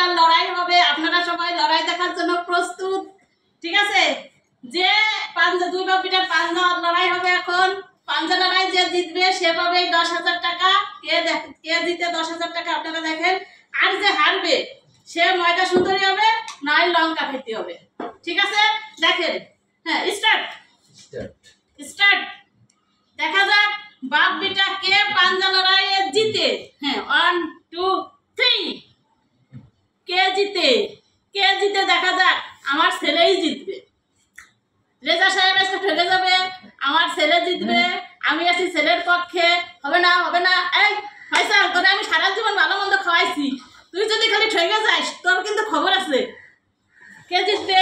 মজার লড়াই হবে। আপনারা সবাই লড়াই দেখার জন্য প্রস্তুত? ঠিক আছে, যে পাঞ্জা দুই বাপিটার পাঞ্জা লড়াই হবে এখন। পাঞ্জা লড়াই যে জিতবে সে পাবে 10,000 টাকা। কে জিতে 10,000 টাকা আপনারা দেখেন। আর যে হারবে সে ময়দা সুন্দরী হবে, নয় লঙ্কা খেতে হবে। ঠিক আছে, দেখেন। হ্যাঁ, স্টার্ট। দেখা যাক বাপ বেটা কে পাঞ্জা লড়াইয়ে জিতে। হ্যাঁ, 1 2 3। কে জিতে দেখা যাক। আমার ছেলেই জিতবে। রেজা সাহেব আজকে ঠকে যাবে, আমার ছেলে জিতবে। আমি আছি ছেলের পক্ষে। হবে না। এই ফয়সাল, তোরে আমি সারা জীবন ভালো মন্দ খাওয়াইছি, তুই যদি খালি ঠকে যাস তোর কিন্তু খবর আছে। কে জিতবে?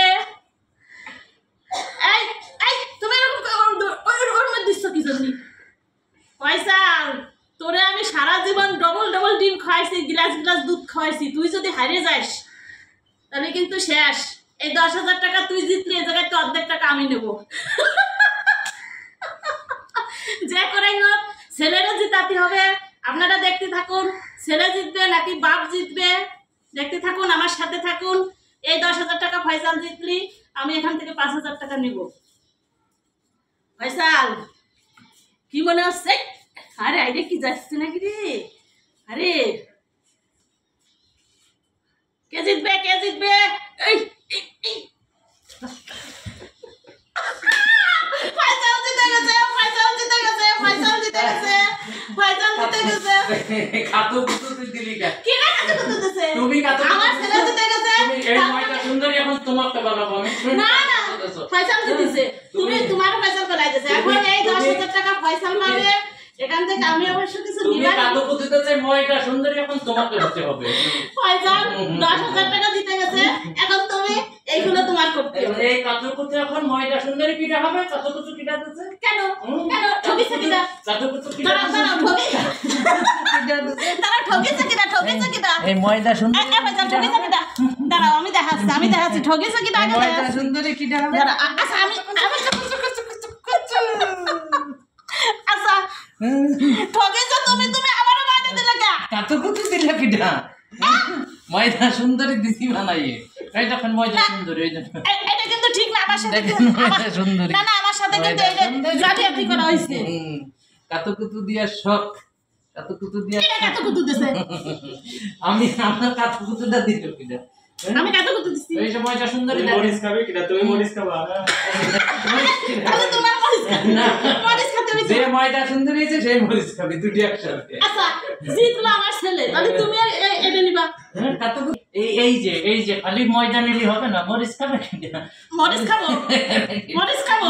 এই তুমি ওর মধ্যে দিচ্ছ কি জন্য? ফয়সাল, তোরে আমি সারা জীবন ডবল ডিম খাওয়াইছি, গ্লাস দুধ খাওয়াইছি, তুই যদি হারিয়ে যাস তাহলে কিন্তু শেষ। এই 10,000 টাকা তুই জিতলি, এই জায়গায় তো অর্ধেক টাকা আমি নেব। যে করেই হোক ছেলেরও জিতাতে হবে। আপনারা দেখতে থাকুন, ছেলে জিতবে নাকি বাপ জিতবে। দেখতে থাকুন, আমার সাথে থাকুন। এই 10,000 টাকা ফয়সাল জিতলি, আমি এখান থেকে 5,000 টাকা নিব। ফয়সাল, কি মনে হচ্ছে? আরে আইরে কি যাচ্ছে নাকি রে? আরে কে জিতবে? এই ফয়সাল জিতে গেছে। কাতু কুতু দিলি কে? কি না কাতু কুতু দিছে? তুমি কাতু আমার ছেলে জিতে গেছে। তুমি এই ময়দা সুন্দরী এখন তোমাকে বানাবো আমি। না ফয়সাল জিতেছে। তোমার ফয়সাল কলাই দিছে। এখন এই 10,000 টাকা ফয়সাল পাবে। এখান থেকে আমি অবশ্য কিছু তুমি নিবা। কাতু কুতু দিতে ময়দা সুন্দরী এখন তোমাকে হতে হবে। ফয়সাল 10,000 টাকা জিতে গেছে, এখন তুমি এইগুলো তোমার করতে হবে। এই কাতু কুতু এখন ময়দা সুন্দরী কিটা হবে? কাতু কুতু কিটা দিতে? কেন ঠকিছে কিনা? কাতু কুতু কিটা? তারা ঠকিছে কিনা? এই ময়দা সুন্দরী ঠকিছে কিনা? দাঁড়াও, আমি দেখাচ্ছি ঠকিছে কিনা। ময়দা সুন্দরী কিটা হবে? আচ্ছা আমি আচ্ছা ঠকেছো তুমি আবারও ময়দা দিলে কে? কাতু কুতু দিল কিটা? ময়দা সুন্দরী দিছি বানাইয়ে। এই দেখেন ময়দা সুন্দরী, এই দেখেন। এটা কিন্তু ঠিক না। আমার সাথে দেখেন ময়দা সুন্দরী। না আমার সাথে কিন্তু এটা জালিয়াতি করা হইছে। কাতু কুতু দিয়া শখ, কাতু কুতু দিয়া কত কুতু দিছে? আমি আমার কাতু কুতুটা দিল কিটা? আমি কত কুতু দিছি? এই যে ময়দা সুন্দরী তুমি মরিচ খাবে কিটা? তুমি মরিচ খাবা? তাহলে তোমার মরিচ খেতে হইছে। যে ময়দা সুন্দরী হয়েছে সেই মরিচ খাবি, দুটি একসাথে। আচ্ছা জিতলো আমার ছেলে, তাহলে তুমি এটা নিবা। কাতু কুতু এই যে খালি ময়দা নিলি হবে না, মরিচ খাবে কিনা? মরিচ খাবো।